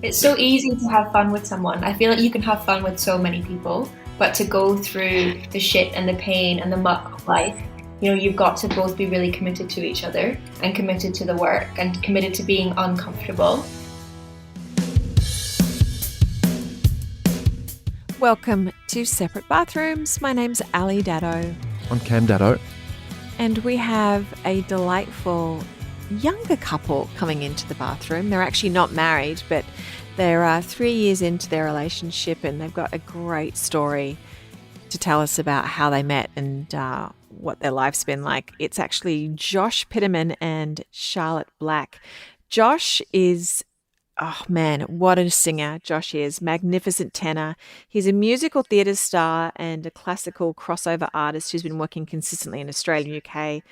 It's so easy to have fun with someone. I feel like you can have fun with so many people, but to go through the shit and the pain and the muck of life, you've got to both be really committed to each other and committed to the work and committed to being uncomfortable. Welcome to Separate Bathrooms. My name's Elle-Daddo. I'm Cam-Daddo. And we have a delightful younger couple coming into the bathroom. They're actually not married, but they're 3 years into their relationship and they've got a great story to tell us about how they met and what their life's been like. It's actually Josh Piterman and Charlotte Black. Josh is, oh man, what a singer Josh is. Magnificent tenor. He's a musical theatre star and a classical crossover artist who's been working consistently in Australia and UK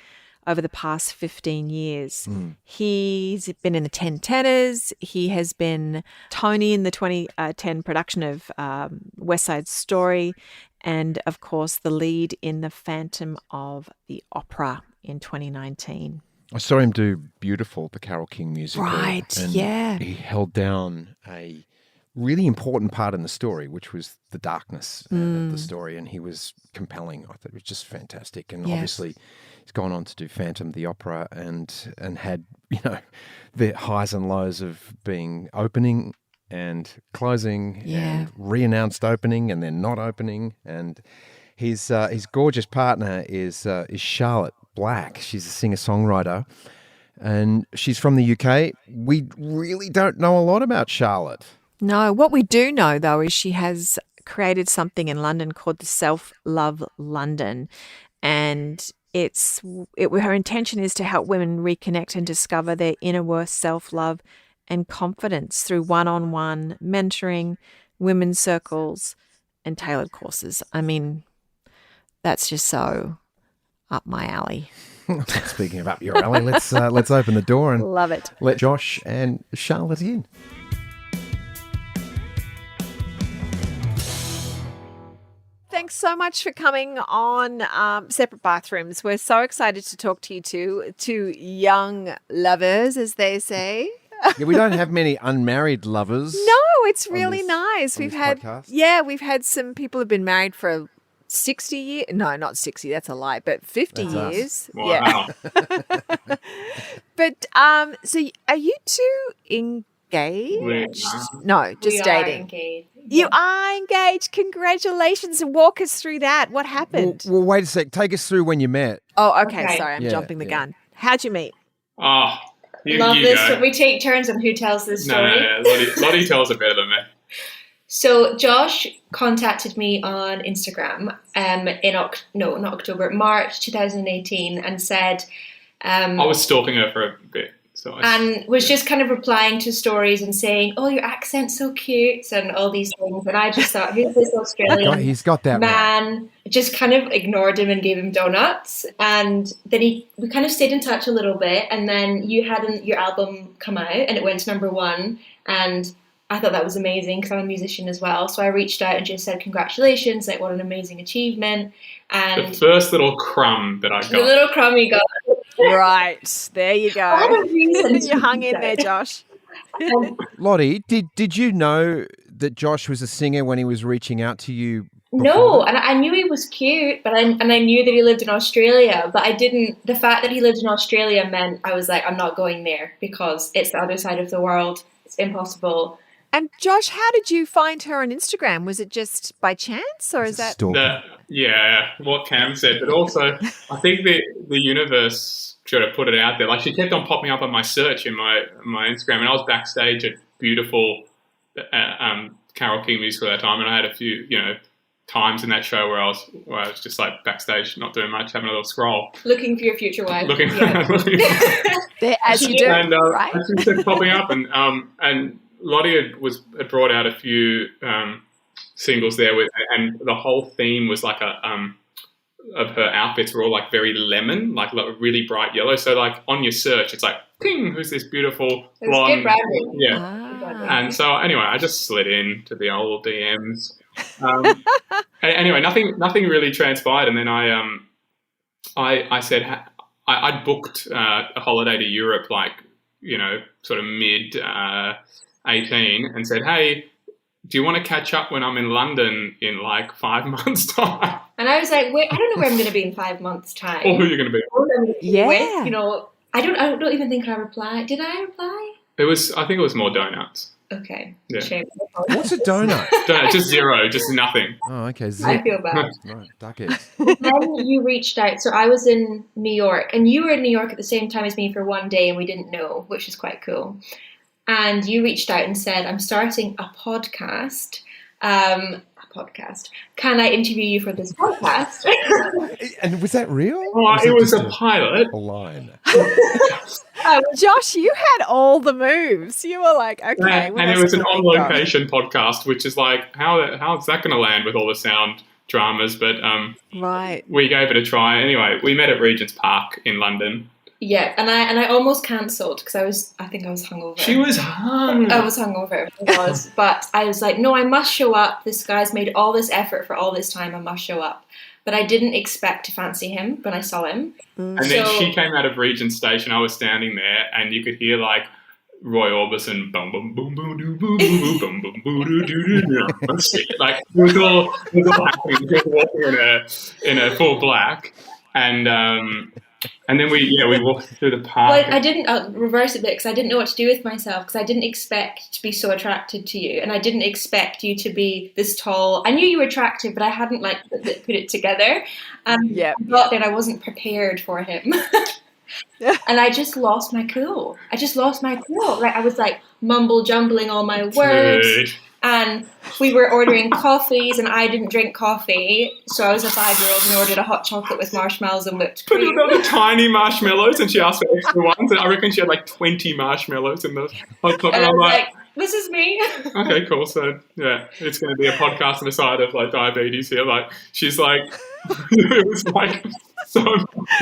over the past 15 years. He's been in the 10 Tenors. He has been Tony in the 2010 production of West Side Story, and of course the lead in The Phantom of the Opera in 2019. I saw him do Beautiful, the Carole King musical. Right, and yeah. He held down a really important part in the story, which was the darkness of the story, and he was compelling. I thought it was just fantastic. And obviously he's gone on to do Phantom of the Opera and had, the highs and lows of being opening and closing and re-announced opening and then not opening. And his gorgeous partner is Charlotte Black. She's a singer-songwriter and she's from the UK. We really don't know a lot about Charlotte. No, what we do know though is she has created something in London called the Self-Love London, and her intention is to help women reconnect and discover their inner worth, self-love and confidence through one-on-one mentoring, women's circles and tailored courses. I mean, that's just so up my alley. Speaking of up your alley, let's open the door and love it. Let Josh and Charlotte in. Thanks so much for coming on Separate Bathrooms. We're so excited to talk to you two young lovers, as they say. Yeah, we don't have many unmarried lovers. No, it's really nice. We've had some people who've been married for 60 years. No, not 60. That's a lie. But 50 years. Wow. Yeah. But so are you two engaged? No, just dating. Engaged. You are engaged. Congratulations. And walk us through that. What happened? Well, wait a sec. Take us through when you met. Oh, okay. Sorry, I'm Yeah, jumping the gun. How'd you meet? Oh, Love you this. go. We take turns on who tells this story. No. Lottie tells it better than me. So Josh contacted me on Instagram in March 2018 and said... I was stalking her for a bit. And was just kind of replying to stories and saying, "Oh, your accent's so cute," and all these things. And I just thought, who's this Australian He's got that man? right. Just kind of ignored him and gave him donuts. And then we kind of stayed in touch a little bit. And then you had your album come out and it went to #1. And I thought that was amazing because I'm a musician as well. So I reached out and just said, congratulations, like what an amazing achievement. And the first little crumb that I got. The little crumb you got. Right. There you go. You hung in there, Josh. Lottie, did you know that Josh was a singer when he was reaching out to you? No, and I knew he was cute, but I knew that he lived in Australia, but I didn't. The fact that he lived in Australia meant I was like, I'm not going there because it's the other side of the world. It's impossible. And Josh, how did you find her on Instagram? Was it just by chance, or is that? What Cam said, but also I think the universe sort of put it out there. Like she kept on popping up on my search in my Instagram, and I was backstage at Beautiful Carole King musical at that time, and I had a few times in that show where I was just like backstage, not doing much, having a little scroll, looking for your future wife, as you do, and right? she kept popping up, and Lottie had brought out a few singles there and the whole theme was like of her outfits were all like very lemon, like really bright yellow. So like on your search, it's like, ping, who's this beautiful blonde? Good branding. Yeah. And so anyway, I just slid into the old DMs. Anyway, nothing really transpired, and then I said I'd booked a holiday to Europe, like sort of 18 and said, hey, do you want to catch up when I'm in London in like 5 months' time? And I was like, wait, I don't know where I'm going to be in 5 months' time. Or who you're going to be. Or who I'm gonna be Yeah. with, you know. I don't even think I replied. Did I reply? I think it was more donuts. Okay. Yeah. Shame. What's a donut? Donut, just zero, just nothing. Oh, okay. I Zip. feel bad. Right, duck eggs. Then you reached out. So I was in New York, and you were in New York at the same time as me for one day, and we didn't know, which is quite cool. And you reached out and said, I'm starting a podcast. Can I interview you for this podcast? And was that real? Oh, it was just a pilot. A line. Josh, you had all the moves. You were like, okay. And what it else was an can I think of? on-location podcast, which is like, how's that going to land with all the sound dramas? But Right. we gave it a try. Anyway, we met at Regent's Park in London. Yeah, and I almost cancelled because I think I was hungover. She was hung. I was hungover, but I was like, no, I must show up. This guy's made all this effort for all this time. I must show up. But I didn't expect to fancy him when I saw him. And then she came out of Regent Station. I was standing there, and you could hear like Roy Orbison, boom, boom, boom, boom, boom, boom, boom, boom, boom, boom, boom, like it was all happening. He was walking in a full black, and then we walked through the park. Well, I'll reverse it a bit because I didn't know what to do with myself because I didn't expect to be so attracted to you, and I didn't expect you to be this tall. I knew you were attractive, but I hadn't like put it together. I thought that I wasn't prepared for him. And I just lost my cool. Like I was like mumble jumbling all my words. Dude. And we were ordering coffees, and I didn't drink coffee, so I was a 5-year-old and ordered a hot chocolate with marshmallows and whipped But cream. there were tiny marshmallows, and she asked for extra ones, and I reckon she had like 20 marshmallows in the hot chocolate. And I I'm was like, like, this is me. okay, cool. So yeah, it's going to be a podcast on the side of like diabetes here. Like she's like, it was like so.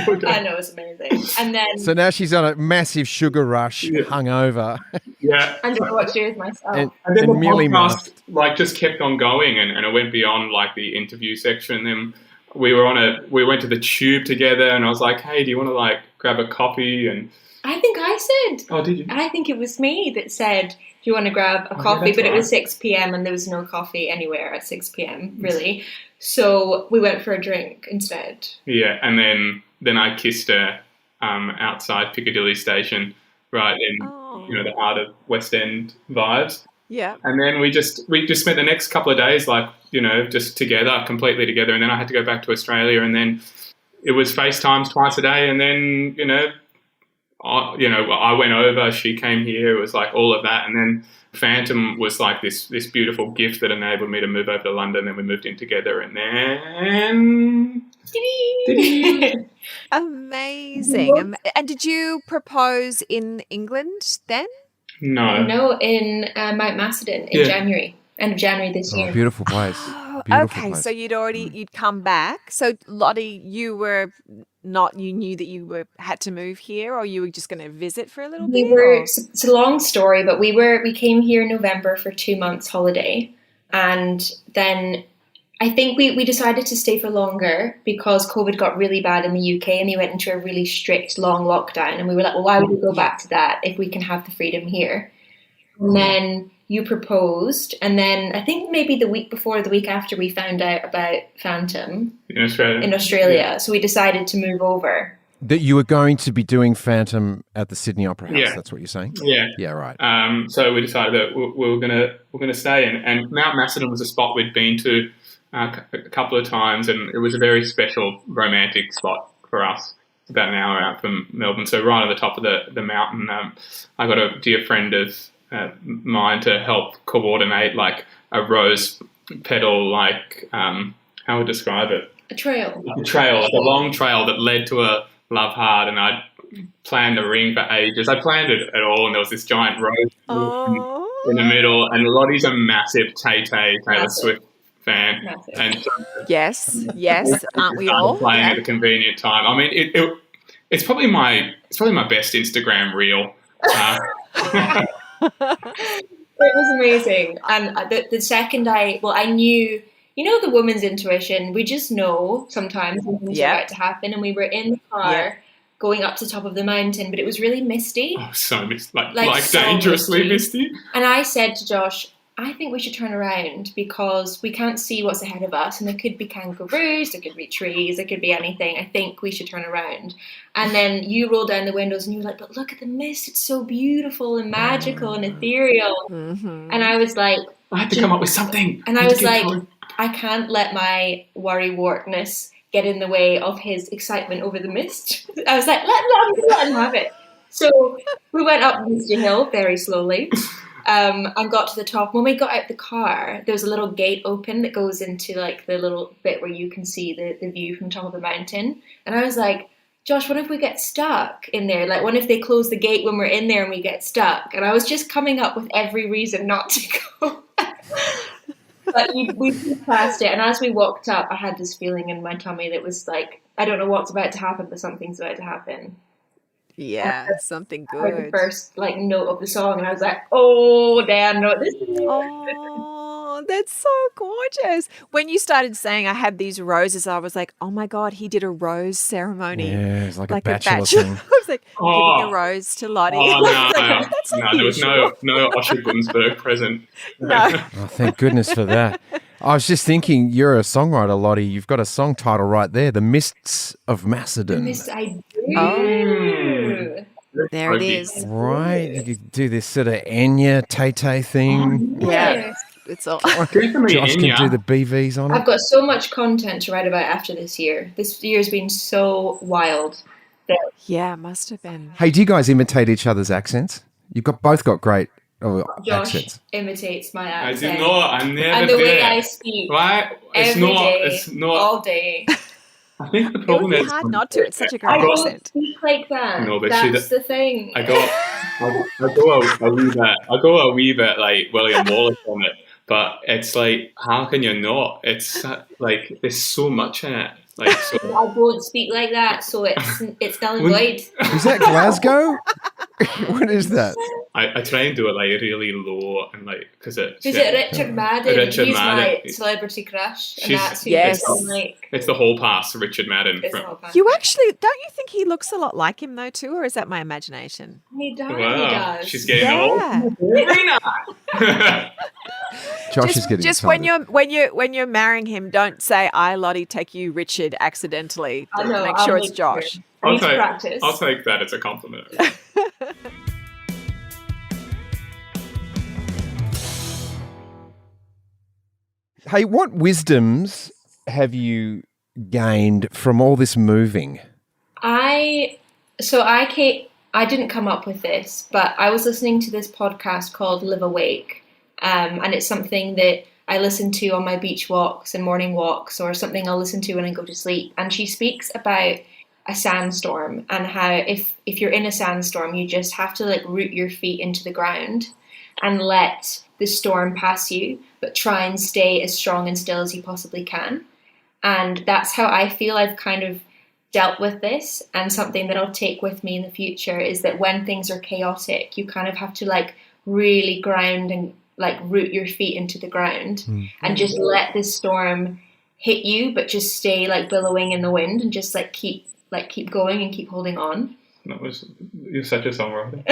Okay. I know, it's amazing. And then So now she's on a massive sugar rush, hungover. Yeah. I don't know what to do with myself. And then the merely podcast masked. like just kept on going, and it went beyond like the interview section. Then we went to the Tube together, and I was like, hey, do you want to like grab a coffee? And I think I said. oh, did you? I think it was me that said, do you want to grab a coffee? that's But it was right. 6 p.m. and there was no coffee anywhere at 6 p.m. really. So we went for a drink instead. Yeah, and then I kissed her outside Piccadilly Station, right in the heart of West End vibes. Yeah. And then we just spent the next couple of days like just together, completely together. And then I had to go back to Australia, and then it was FaceTimes twice a day. And then I went over, she came here. It was like all of that, and then Phantom was like this beautiful gift that enabled me to move over to London. Then we moved in together, and then Amazing. And did you propose in England then? no. in Mount Macedon in January, end of January this year. Beautiful place. Oh, Beautiful okay. place. So you'd come back. So Lottie, you knew that you had to move here, or you were just going to visit for a little bit? It's a long story, but we came here in November for 2 months holiday, and then I think we decided to stay for longer because COVID got really bad in the UK and they went into a really strict long lockdown, and we were like, well, why would we go back to that if we can have the freedom here? And then you proposed, and then I think maybe the week before, the week after, we found out about Phantom In Australia. Yeah. So we decided to move over. That you were going to be doing Phantom at the Sydney Opera House. Yeah. That's what you're saying? Yeah. Yeah, right. So we decided that we were gonna stay, and Mount Macedon was a spot we'd been to a couple of times, and it was a very special romantic spot for us. It's about an hour out from Melbourne, so right at the top of the mountain. I got a dear friend of mine to help coordinate like a rose petal, like how would I describe it? A trail. Like a long trail that led to a love heart, and I planned a ring for ages. I planned it at all, and there was this giant rose in the middle, and Lottie's a massive Taylor Swift fan. Massive. And so Yes, aren't we started all? playing Yeah. at a convenient time. I mean, it's probably my best Instagram reel. It was amazing. And the second I knew, the woman's intuition, we just know sometimes when things are about to happen. And we were in the car going up to the top of the mountain, but it was really misty. Oh, so misty. Like so dangerously misty. And I said to Josh, I think we should turn around because we can't see what's ahead of us, and there could be kangaroos, there could be trees, there could be anything. I think we should turn around. And then you rolled down the windows and you were like, but look at the mist, it's so beautiful and magical and ethereal. Mm-hmm. And I was like, I had to come up with something. And I was like, I can't let my worry-wartness get in the way of his excitement over the mist. I was like, let him have it. So we went up Misty Hill very slowly. And got to the top. When we got out the car, there was a little gate open that goes into like the little bit where you can see the view from the top of the mountain. And I was like, Josh, what if we get stuck in there? Like, what if they close the gate when we're in there and we get stuck? And I was just coming up with every reason not to go. But we passed it. And as we walked up, I had this feeling in my tummy that was like, I don't know what's about to happen, but something's about to happen. Yeah, something I heard good. the first like note of the song, and I was like, "Oh damn, no, this is." Oh, that's so gorgeous. When you started saying I had these roses, I was like, oh my God, he did a rose ceremony. Yeah, it's like a bachelor thing. I was like, giving a rose to Lottie. Oh, no. That's No, there was unusual. no Osher Gunsberg present. No. Oh, thank goodness for that. I was just thinking, you're a songwriter, Lottie. You've got a song title right there, The Mists of Macedon. I do. Oh. There it is. Right, you could do this sort of Enya, Tay thing. Yeah. It's all. Definitely Josh can Enya. do the BVs on I've it. got so much content to write about after this year. This year's been so wild. Yeah, must have been. Hey, do you guys imitate each other's accents? You've both got great Josh accents. imitates my I accent. do not. I never And the did. way I speak Right? It's not. all day. I think the It would problem be is hard not to. It's such a I great don't accent. speak like that. No, but that's the thing. I go a wee bit like William Wallace on it, but it's like, how can you not? It's like there's so much in it. Like, so. I don't speak like that, so it's null and void. Is that Glasgow? What is that? I try and do it like really low and like because it's. Is it Richard Madden? Richard He's Madden. my celebrity crush, and She's- that's who Yes. I'm like. It's the whole pass, Richard Madden. It's From, all fun. You actually, don't you think he looks a lot like him though too, or is that my imagination? He does. wow, He does. she's getting Yeah. old. Very nice. Josh is getting Just excited. when you're marrying him, don't say I Lottie take you Richard accidentally. I know, Make I'll sure it's make Josh. sure. I need to practice. I'll take that as a compliment. Hey, what wisdoms have you gained from all this moving? I didn't come up with this, but I was listening to this podcast called Live Awake, and it's something that I listen to on my beach walks and morning walks, or something I'll listen to when I go to sleep. And she speaks about a sandstorm and how if you're in a sandstorm, you just have to like root your feet into the ground and let the storm pass you, but try and stay as strong and still as you possibly can. And that's how I feel I've kind of dealt with this, and something that I'll take with me in the future is that when things are chaotic, you kind of have to like really ground and like root your feet into the ground and just let this storm hit you, but just stay like billowing in the wind and just like keep going and keep holding on. You're such a songwriter.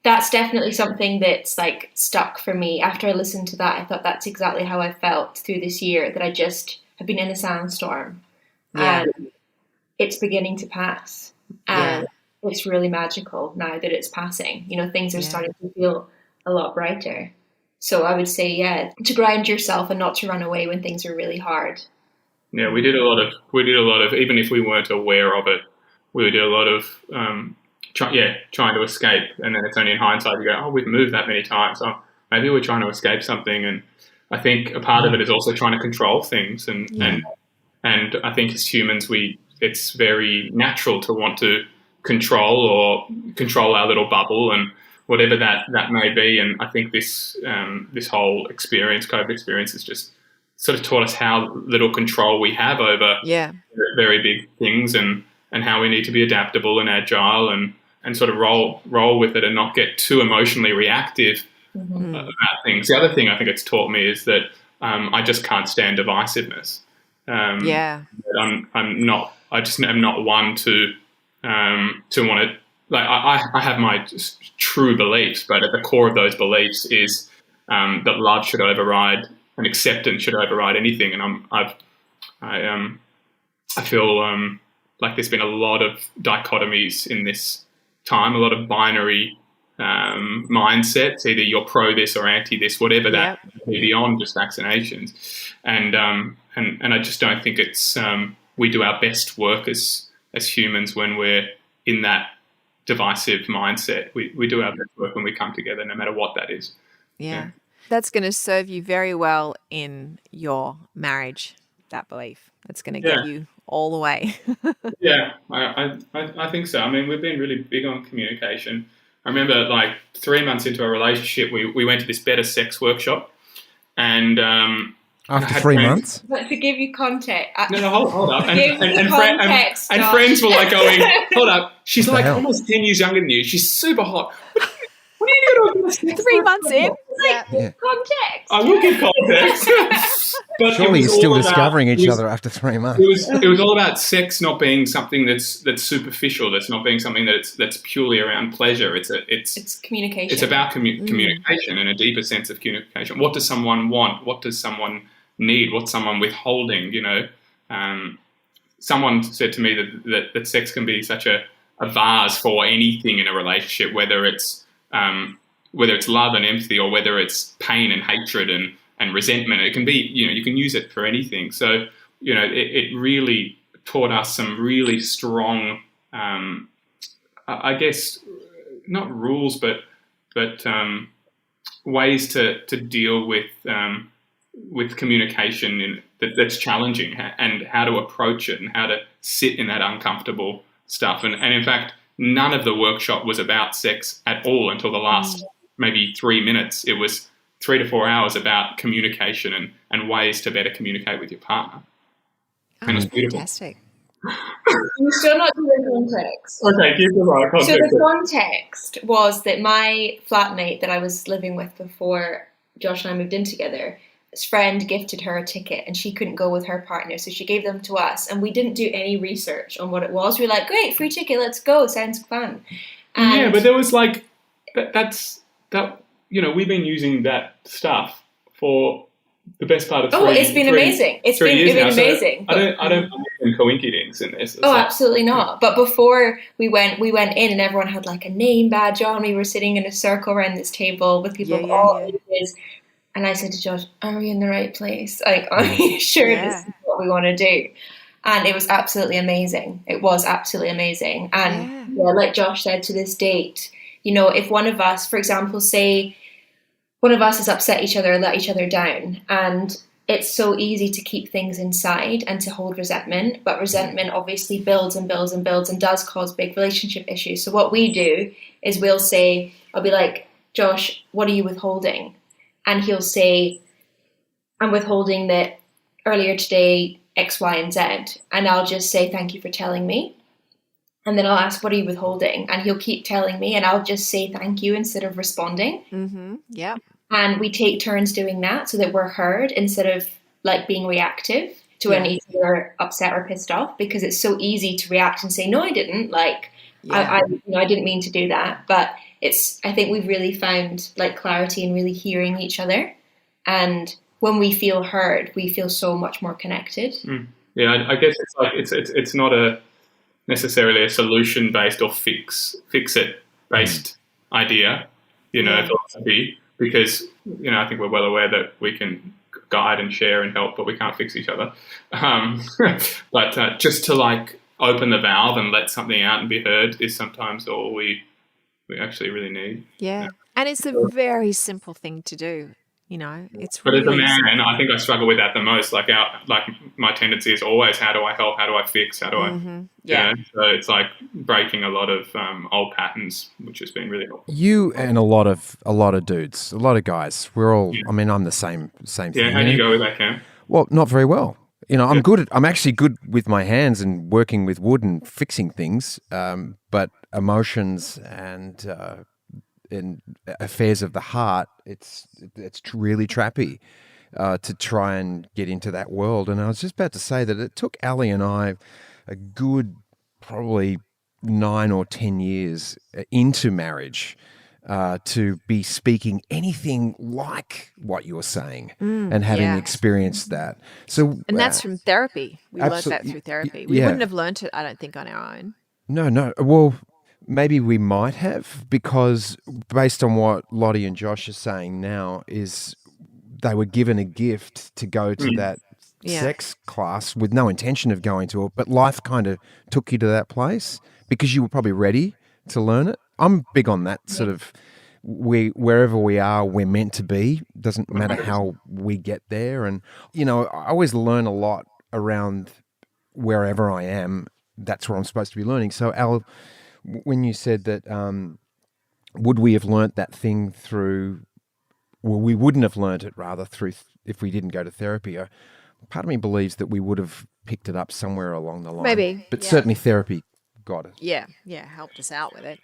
That's definitely something that's like stuck for me. After I listened to that, I thought that's exactly how I felt through this year, that I just have been in a sandstorm and it's beginning to pass. And it's really magical now that it's passing. You know, things are starting to feel a lot brighter. So I would say, to ground yourself and not to run away when things are really hard. Yeah, we did a lot of, even if we weren't aware of it, we did a lot of, trying to escape. And then it's only in hindsight you go, oh, we've moved that many times. Oh, maybe we're trying to escape something. And I think a part of it is also trying to control things. And I think as humans, it's very natural to want to control our little bubble and whatever that may be. And I think this whole COVID experience has just sort of taught us how little control we have over very big things and how we need to be adaptable and agile and sort of roll with it and not get too emotionally reactive about things. The other thing I think it's taught me is that I just can't stand divisiveness. I'm I just am not one to want to, like, I have my true beliefs, but at the core of those beliefs is that love should override and acceptance should override anything. And I feel like there's been a lot of dichotomies in this time, a lot of binary mindsets, either you're pro this or anti this, whatever that may be, beyond just vaccinations. And I just don't think it's we do our best work as humans when we're in that divisive mindset. We do our best work when we come together, no matter what that is. Yeah. That's going to serve you very well in your marriage, that belief. That's going to get you all the way. Yeah, I think so. I mean, we've been really big on communication. I remember, like, 3 months into our relationship, we went to this better sex workshop, and after 3 months. But to give you context, no, hold up, and context, friends were like going, hold up, she's What the like hell? almost 10 years younger than you. She's super hot. What are you doing? 3 months in. Context. I will give context. But Surely you're it was still all about- discovering each it was- other after 3 months. It was all about sex not being something that's superficial. That's not being something that's purely around pleasure. It's communication. It's about communication and a deeper sense of communication. What does someone want? What does someone need? What's someone withholding? You know, someone said to me that sex can be such a vase for anything in a relationship, whether it's love and empathy, or whether it's pain and hatred and resentment. It can be, you know, you can use it for anything. So, you know, it really taught us some really strong, I guess, not rules, but ways to deal with communication that's challenging, and how to approach it and how to sit in that uncomfortable stuff. And in fact, none of the workshop was about sex at all until the last maybe 3 minutes. It was 3 to 4 hours about communication and ways to better communicate with your partner. And it's beautiful. Fantastic. You're still not doing context. Okay, give the right context. So the context was that my flatmate that I was living with before Josh and I moved in together, his friend gifted her a ticket and she couldn't go with her partner, so she gave them to us, and we didn't do any research on what it was. We were like, great, free ticket, let's go, sounds fun. And yeah, but there was like that. You know, we've been using that stuff for the best part of it's been amazing. It's been amazing. So I don't believe in coincidence in this. Absolutely not. But before we went in, and everyone had like a name badge on. We were sitting in a circle around this table with people of all ages. And I said to Josh, are we in the right place? Like, are we sure this is what we want to do? And it was absolutely amazing. It was absolutely amazing. And like Josh said, to this date, you know, if one of us, for example, say one of us has upset each other, let each other down, and it's so easy to keep things inside and to hold resentment, but resentment obviously builds and builds and builds and does cause big relationship issues. So what we do is we'll say, I'll be like, Josh, what are you withholding? And he'll say, I'm withholding that earlier today, X, Y, and Z. And I'll just say, thank you for telling me. And then I'll ask, what are you withholding? And he'll keep telling me, and I'll just say thank you instead of responding. Mm-hmm. Yeah. And we take turns doing that so that we're heard instead of like being reactive to when each other are upset or pissed off, because it's so easy to react and say, no, I didn't. Like, I didn't mean to do that. But I think we've really found like clarity in really hearing each other. And when we feel heard, we feel so much more connected. Yeah, I guess it's like it's not necessarily a solution based or fix it based idea, you know, philosophy, because, you know, I think we're well aware that we can guide and share and help, but we can't fix each other. But just to like open the valve and let something out and be heard is sometimes all we actually really need. Yeah. And it's a very simple thing to do. You know, it's but really as a man, I think I struggle with that the most. Like my tendency is always, how do I help? How do I fix? How do I? Yeah. You know? So it's like breaking a lot of old patterns, which has been really helpful. You and a lot of dudes, a lot of guys. We're all. I mean, I'm the same thing. Yeah. How do you go with that, Cam? Well, not very well. You know, I'm actually good with my hands and working with wood and fixing things. But emotions and in affairs of the heart, it's really trappy to try and get into that world. And I was just about to say that it took Elle and I a good probably 9 or 10 years into marriage to be speaking anything like what you're saying and having experienced that. So, and that's from therapy. We learnt that absolutely, through therapy. We wouldn't have learnt it, I don't think, on our own. No. Well, maybe we might have, because based on what Lottie and Josh are saying now is they were given a gift to go to that sex class with no intention of going to it, but life kind of took you to that place because you were probably ready to learn it. I'm big on that sort of, wherever we are, we're meant to be. Doesn't matter how we get there. And, I always learn a lot around wherever I am. That's where I'm supposed to be learning. So, Elle, when you said that, would we have learnt that thing through, well, we wouldn't have learnt it rather through, if we didn't go to therapy. Part of me believes that we would have picked it up somewhere along the line. Maybe. But certainly therapy got it. Yeah, helped us out with it.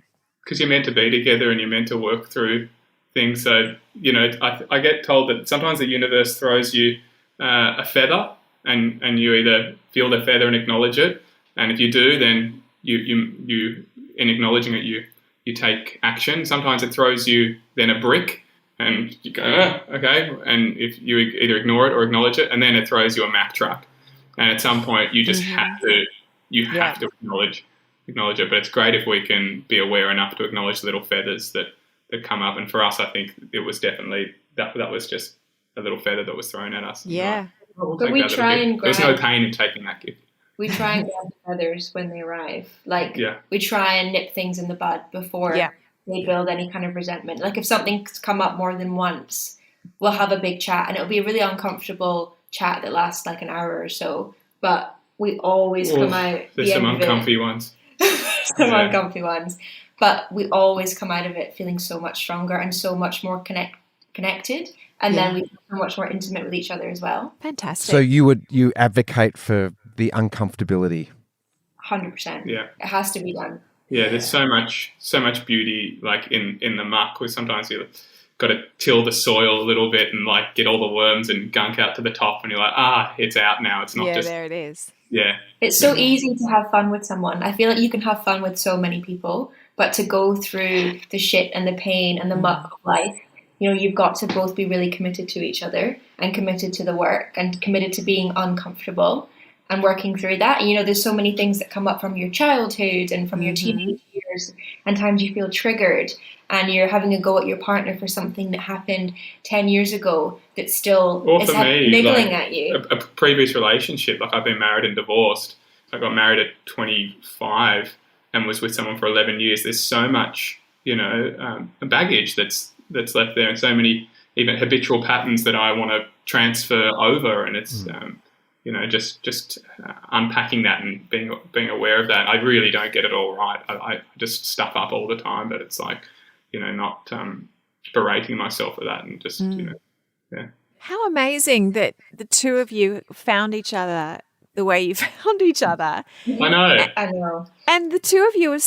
Because you're meant to be together and you're meant to work through things. So, I get told that sometimes the universe throws you a feather and you either feel the feather and acknowledge it. And if you do, then you in acknowledging it, you take action. Sometimes it throws you then a brick and you go, okay. And if you either ignore it or acknowledge it, and then it throws you a Mack truck. And at some point you just have to acknowledge it. But it's great if we can be aware enough to acknowledge the little feathers that come up. And for us, I think it was definitely that was just a little feather that was thrown at us. Yeah. But we try and grab. There's no pain in taking that gift. We try and grab the feathers when they arrive. We try and nip things in the bud before they build any kind of resentment. Like if something's come up more than once, we'll have a big chat, and it'll be a really uncomfortable chat that lasts like an hour or so. But we always come out. There's some uncomfy ones. Uncomfy ones. But we always come out of it feeling so much stronger and so much more connected. And then we become much more intimate with each other as well. Fantastic. So you advocate for the uncomfortability? 100%. Yeah. It has to be done. Yeah, there's so much beauty like in the muck, where sometimes you've got to till the soil a little bit and like get all the worms and gunk out to the top, and you're like, it's out now. It's not just... there it is. Yeah. It's so easy to have fun with someone. I feel like you can have fun with so many people, but to go through the shit and the pain and the muck of life, you've got to both be really committed to each other and committed to the work and committed to being uncomfortable and working through that. There's so many things that come up from your childhood and from your teenage years, and times you feel triggered and you're having a go at your partner for something that happened 10 years ago that still is niggling at you. A previous relationship, like I've been married and divorced. I got married at 25 and was with someone for 11 years. There's so much, baggage that's left there, and so many even habitual patterns that I want to transfer over. And it's, just unpacking that and being aware of that. I really don't get it all right. I just stuff up all the time, but it's like, not berating myself for that, and just, How amazing that the two of you found each other the way you found each other. I know. And the two of you,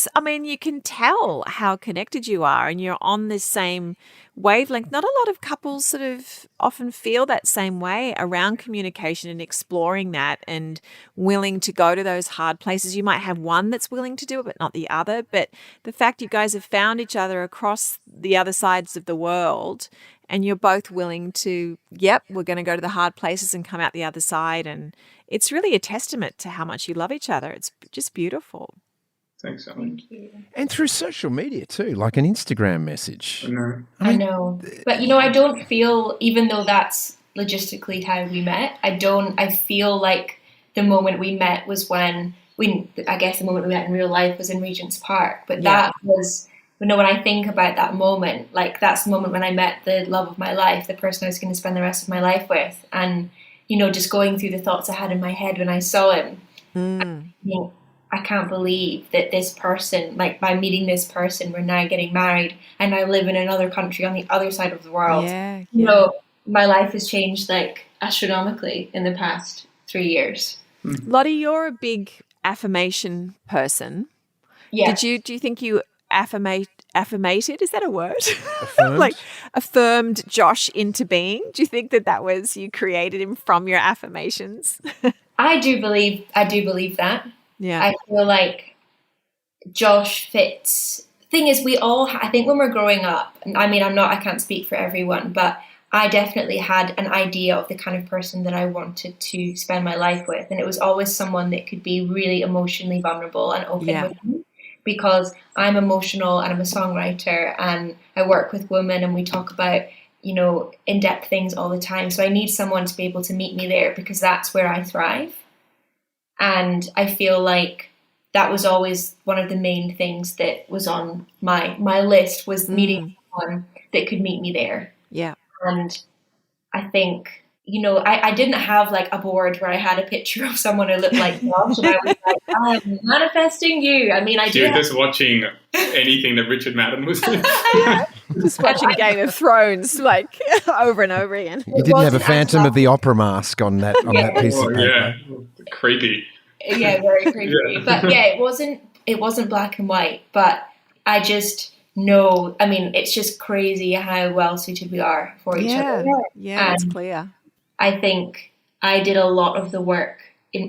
you can tell how connected you are, and you're on this same wavelength. Not a lot of couples sort of often feel that same way around communication and exploring that and willing to go to those hard places. You might have one that's willing to do it, but not the other. But the fact you guys have found each other across the other sides of the world, and you're both willing to, we're going to go to the hard places and come out the other side. And it's really a testament to how much you love each other. It's just beautiful. Thanks, Elle. Thank you. And through social media too, like an Instagram message. I know. But, I don't feel, even though that's logistically how we met, I feel like the moment we met was when the moment we met in real life was in Regent's Park. But that was... when I think about that moment, like that's the moment when I met the love of my life, the person I was going to spend the rest of my life with. And, just going through the thoughts I had in my head when I saw him, I can't believe that this person, like by meeting this person, we're now getting married and I live in another country on the other side of the world. My life has changed like astronomically in the past 3 years. Lottie, you're a big affirmation person. Yeah. Do you think you affirmated, is that a word? Affirmed? Affirmed Josh into being? Do you think that was, you created him from your affirmations? I do believe that. Yeah. I feel like Josh fits. Thing is, we all, I think when we're growing up, and I can't speak for everyone, but I definitely had an idea of the kind of person that I wanted to spend my life with. And it was always someone that could be really emotionally vulnerable and open with me, because I'm emotional and I'm a songwriter and I work with women and we talk about, in-depth things all the time. So I need someone to be able to meet me there, because that's where I thrive. And I feel like that was always one of the main things that was on my list, was meeting someone that could meet me there. Yeah. And I think, I didn't have like a board where I had a picture of someone who looked like Josh, and I was like, I'm manifesting you. I mean, She was just watching anything that Richard Madden was doing. Just watching Game of Thrones like over and over again. You didn't have a Phantom of the Opera mask on that piece of paper. Yeah, creepy. Yeah, very creepy. Yeah. But yeah, it wasn't black and white, but I just know, it's just crazy how well suited we are for each other. Yeah, it's clear. I think I did a lot of the work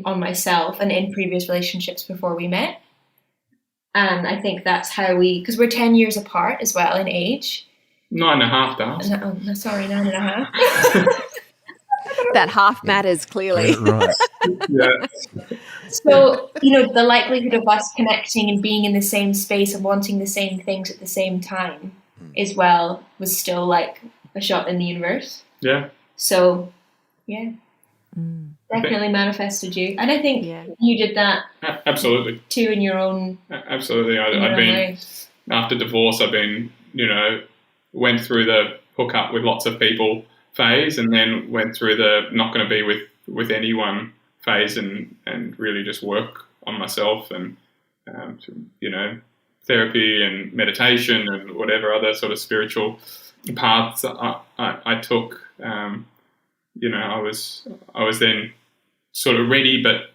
on myself and in previous relationships before we met. And I think that's how because we're 10 years apart as well in age. 9.5, darling. No, sorry, 9.5. That half matters, clearly. Right. Yeah. So, the likelihood of us connecting and being in the same space and wanting the same things at the same time as well was still like a shot in the universe. Yeah. So, yeah. Definitely manifested you. And I think you did that. Absolutely. Too, in your own. Absolutely. I've been, after divorce, I've been, went through the hook up with lots of people phase, and then went through the not going to be with anyone phase, and really just work on myself and, therapy and meditation and whatever other sort of spiritual paths I took. I was then sort of ready, but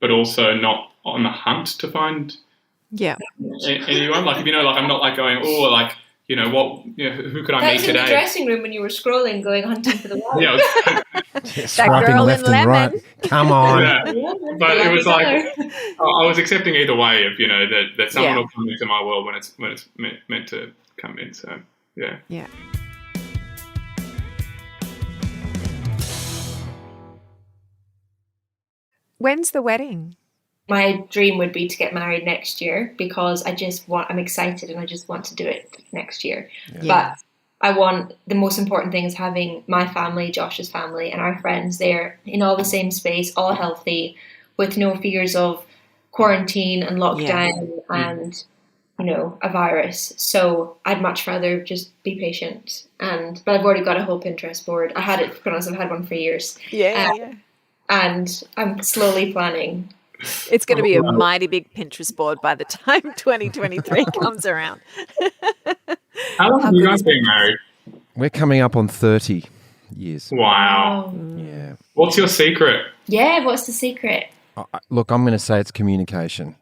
also not on the hunt to find anyone. Like, I'm not like going, who could I meet today? That's in the dressing room when you were scrolling, going hunting for the one. Yeah, that girl in lemon. Right. Come on. Yeah. But it was like I was accepting either way of that someone will come into my world when it's meant to come in. So yeah. Yeah. When's the wedding? My dream would be to get married next year, because I'm excited and I just want to do it next year. Yeah. But the most important thing is having my family, Josh's family, and our friends there in all the same space, all healthy, with no fears of quarantine and lockdown and, a virus. So I'd much rather just be patient. But I've already got a whole Pinterest board. I've had one for years. And I'm slowly planning. It's going to be a mighty big Pinterest board by the time 2023 comes around. How long have you guys been married? We're coming up on 30 years. Wow. Yeah. What's your secret? Yeah, what's the secret? Look, I'm going to say it's communication.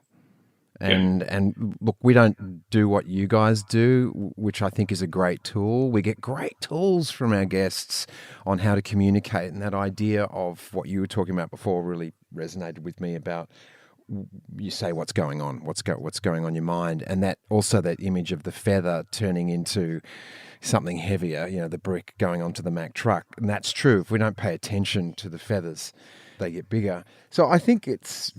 And look, we don't do what you guys do, which I think is a great tool. We get great tools from our guests on how to communicate, and that idea of what you were talking about before really resonated with me about, you say what's going on, what's going on in your mind, and that also that image of the feather turning into something heavier, the brick going onto the Mack truck. And that's true. If we don't pay attention to the feathers, they get bigger. So I think it's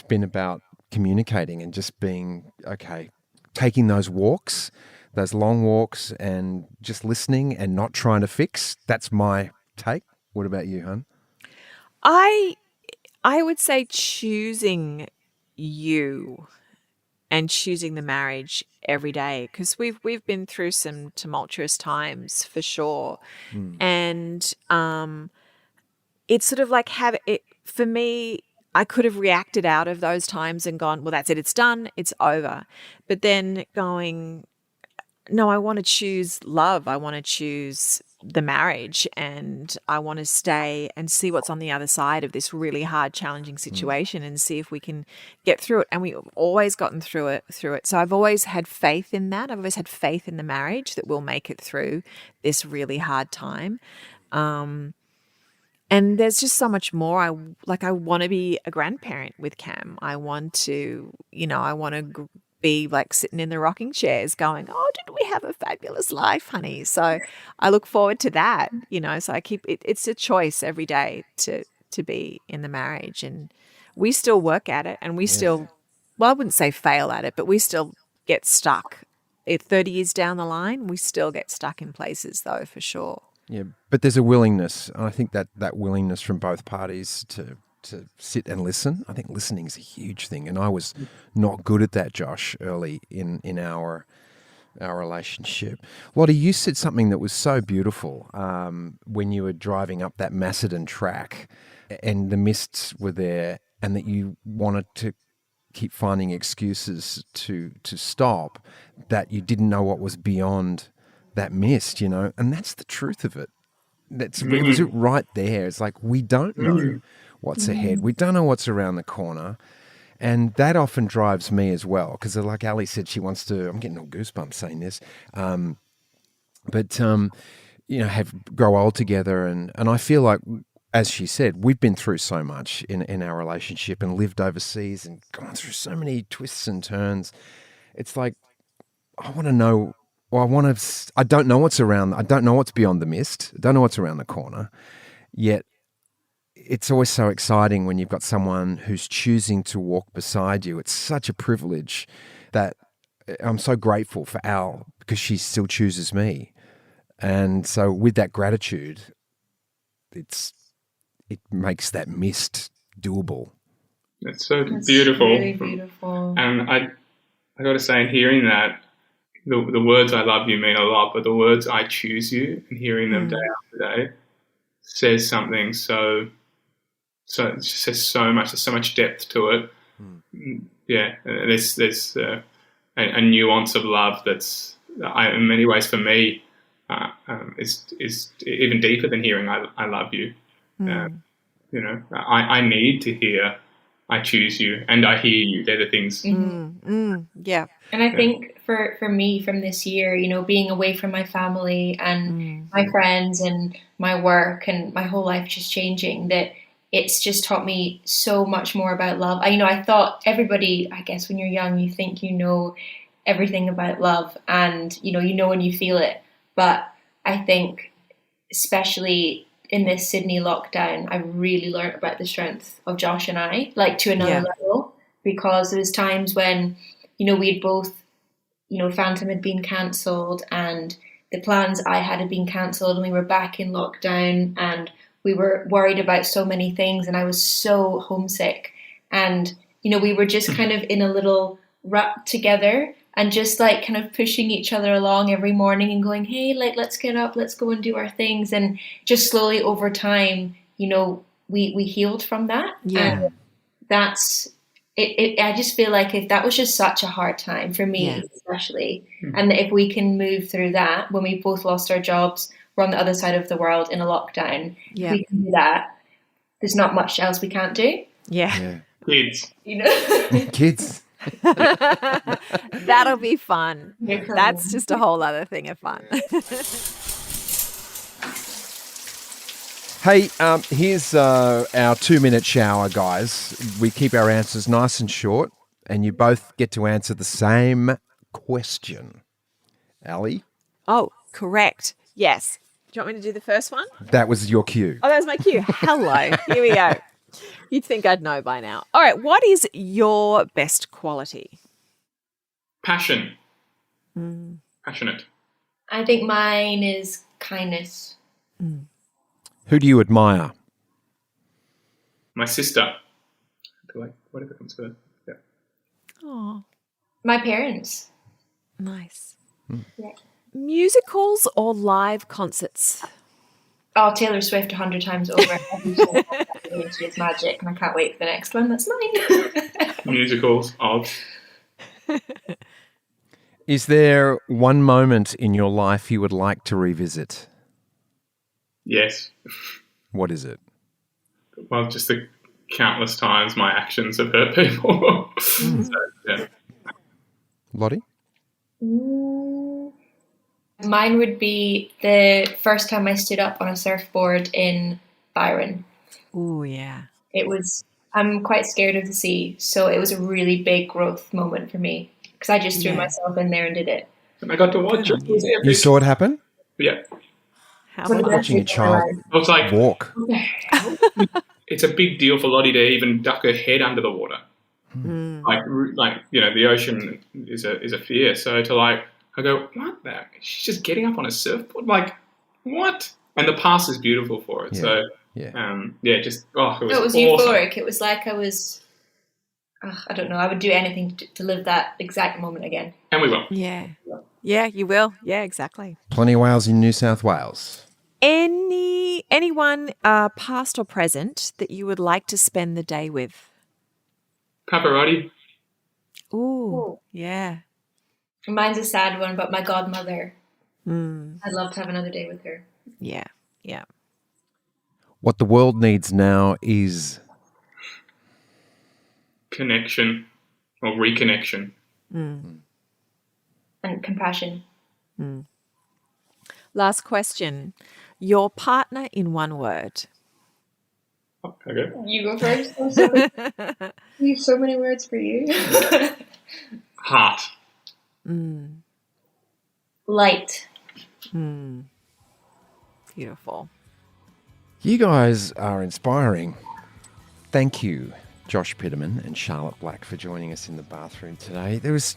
been about communicating and just being taking those walks, those long walks, and just listening and not trying to fix. That's my take. What about you, hon? I would say choosing you and choosing the marriage every day, because we've been through some tumultuous times for sure, and it's sort of like for me. I could have reacted out of those times and gone, well, that's it, it's done, it's over. But then going, no, I want to choose love. I want to choose the marriage, and I want to stay and see what's on the other side of this really hard, challenging situation and see if we can get through it. And we've always gotten through it. So I've always had faith in that. I've always had faith in the marriage that we'll make it through this really hard time. And there's just so much more. I want to be a grandparent with Cam. I want to, be like sitting in the rocking chairs going, oh, did we have a fabulous life, honey? So I look forward to that, so I keep it. It's a choice every day to be in the marriage, and we still work at it, and we still, well, I wouldn't say fail at it, but we still get stuck. 30 years down the line, we still get stuck in places though, for sure. Yeah, but there's a willingness, and I think that willingness from both parties to sit and listen. I think listening is a huge thing, and I was not good at that, Josh, early in our relationship. Lottie, you said something that was so beautiful when you were driving up that Macedon track, and the mists were there, and that you wanted to keep finding excuses to stop, that you didn't know what was beyond that mist, and that's the truth of it. It was right there. It's like, we don't know what's ahead. We don't know what's around the corner. And that often drives me as well, because like Ali said, she wants to, I'm getting all goosebumps saying this, grow old together. And I feel like, as she said, we've been through so much in our relationship and lived overseas and gone through so many twists and turns. It's like, I want to know. Well, I don't know what's around. I don't know what's beyond the mist. I don't know what's around the corner. Yet it's always so exciting when you've got someone who's choosing to walk beside you. It's such a privilege that I'm so grateful for Elle, because she still chooses me. And so with that gratitude, it makes that mist doable. It's beautiful. Really beautiful. And I got to say, in hearing that, the words "I love you" mean a lot, but the words "I choose you" and hearing them day after day says something. So it just says so much. There's so much depth to it. Yeah, there's a nuance of love that's, in many ways, for me, is even deeper than hearing "I love you." I need to hear "I choose you" and "I hear you." They're the things. Yeah. And I think for me, from this year, being away from my family and my friends and my work and my whole life just changing, that it's just taught me so much more about love. I thought everybody, I guess when you're young, you think you know everything about love, and you know when you feel it. But I think, especially in this Sydney lockdown, I really learned about the strength of Josh and I, like to another level, because there was times when, we'd both, Phantom had been cancelled and the plans I had been cancelled, and we were back in lockdown and we were worried about so many things, and I was so homesick. And, we were just kind of in a little rut together and just like kind of pushing each other along every morning and going, hey, like, let's get up, let's go and do our things. And just slowly over time, we healed from that. Yeah. And that's it. I just feel like if that was just such a hard time for me, especially, and if we can move through that when we both lost our jobs, we're on the other side of the world in a lockdown. If we can do that, there's not much else we can't do. Yeah. Kids. Kids. That'll be fun. That's just a whole other thing of fun. Hey, here's our 2-minute shower, guys. We keep our answers nice and short, and you both get to answer the same question. Ali? Oh, correct. Yes. Do you want me to do the first one? That was your cue. Oh, that was my cue. Hello. Here we go. You'd think I'd know by now. All right. What is your best quality? Passion. Passionate. I think mine is kindness. Who do you admire? My sister. Whatever comes first. Yeah. Oh, My parents. nice. Yeah. Musicals or live concerts? Oh, Taylor Swift 100 times over. Every single time. It's magic, and I can't wait for the next one. That's mine. Musicals. Is there one moment in your life you would like to revisit? Yes. What is it? Well, just the countless times my actions have hurt people. So, yeah. Lottie? Mine would be the first time I stood up on a surfboard in Byron. Oh, yeah. I'm quite scared of the sea, so it was a really big growth moment for me because I just threw myself in there and did it. And I got to watch it. It was epic. You saw it happen? Yeah. How One of the fun. best Watching a things in my child life. I was like, walk. it's a big deal for Lottie to even duck her head under the water. Like the ocean is a fear. So I go, what? She's just getting up on a surfboard. Like, what? And the pass is beautiful for it. Yeah. So Yeah. it was It was awesome. euphoric. It was like I was, I don't know, I would do anything to live that exact moment again. And we will. Yeah. Yeah, you will. Yeah, exactly. Plenty of whales in New South Wales. Anyone, past or present, that you would like to spend the day with? Pavarotti. Ooh, yeah. Mine's a sad one, but my godmother. Mm, I'd love to have another day with her. yeah, yeah. What the world needs now is Connection or reconnection. Mm. And compassion. Last question. Your partner in one word. Okay. You go first. You have so many words for you. Heart. Light. Beautiful. you guys are inspiring. Thank you, Josh Piterman and Charlotte Black, for joining us in the bathroom today. There was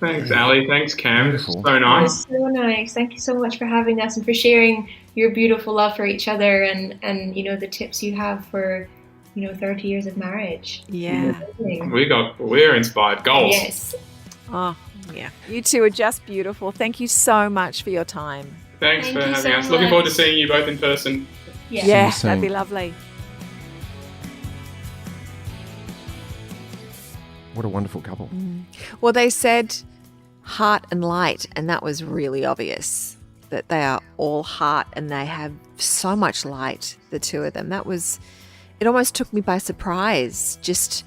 Thanks, Ali. Thanks, Cam. Beautiful. So It nice. was so nice. Thank you so much for having us and for sharing your beautiful love for each other and the tips you have for 30 years of marriage. Yeah. Amazing. We're inspired. Goals. Yes. Oh, yeah. You two are just beautiful. Thank you so much for your time. Thanks Thank for you having so us. Looking forward to much. seeing you both in person. Yeah. Yeah, soon. that'd be lovely. what a wonderful couple. Well, they said heart and light, and that was really obvious that they are all heart and they have so much light, the two of them. It almost took me by surprise just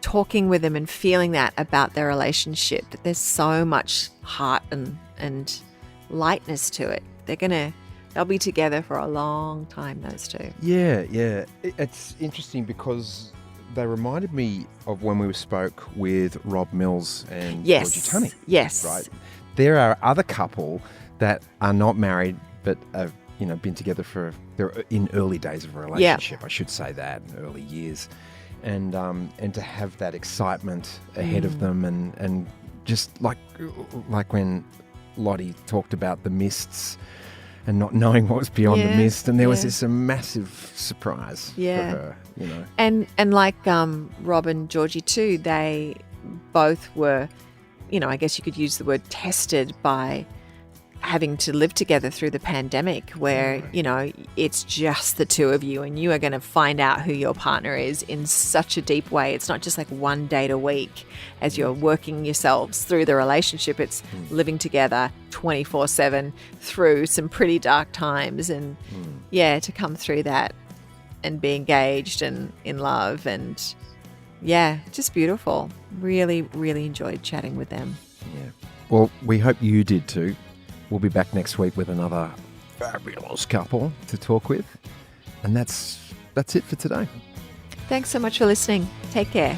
talking with them and feeling that about their relationship, that there's so much heart and lightness to it. They'll be together for a long time, those two. Yeah. It's interesting because they reminded me of when we spoke with Rob Mills and Yes. Georgie Tunney. Yes. Right. There are other couple that are not married but have been together they're in early days of a relationship. I should say that, in early years, and to have that excitement ahead of them and just like when Lottie talked about the mists and not knowing what was beyond the mist, and there was this massive surprise for her, And like Rob and Georgie too, they both were, I guess you could use the word tested by having to live together through the pandemic where, it's just the two of you and you are going to find out who your partner is in such a deep way. It's not just like one date a week as you're working yourselves through the relationship. It's living together 24/7 through some pretty dark times and to come through that and be engaged and in love and just beautiful. Really, really enjoyed chatting with them. Yeah. Well, we hope you did too. We'll be back next week with another fabulous couple to talk with. And that's it for today. Thanks so much for listening. Take care.